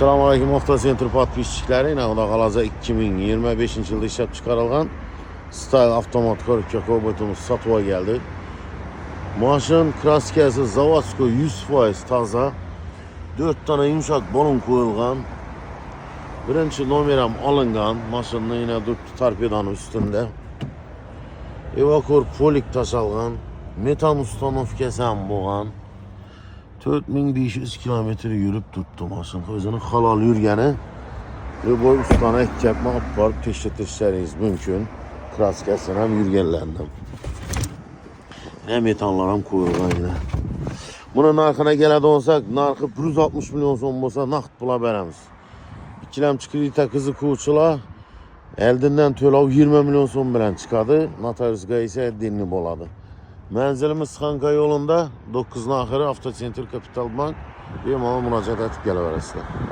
Assalamualaikum Avtocenter podpisçiləri ilə Qalaza 2025 yılda işləb çıxarılğan Style avtomat korkak robotumuz satığa geldi. Maşın kraskası Zavadsko 100% taza. 4 tane yumuşak balon koyulgan. Birinci numaram alıngan. Maşının yine durdu torpedanın üstünde. Evakor polik taşalgan. Metan ustanovkası ham bo'lgan. 4500 kilometre yürüp tuttu maşın. Özünün halal yürgeni. Ve bu ustana ekipme aparıp teşhiriniz mümkün. Kraskasını hem yürgenlerinden. Ne metanlar hem koyulgan yine. Bunun narxına gələn olsak, narxı 160 milyon son olsa naqd bula veremiz. İkilemçi kredita kızı kuğuçula eldinden tölav 20 milyon son bilen çıkadı. Notarius'a ise dinli boladı. Mənzilimiz Sıxanqa yolunda 9-un axırı Avtocenter Kapital Bank. Benim ona müracaat edip gələ verəsiniz.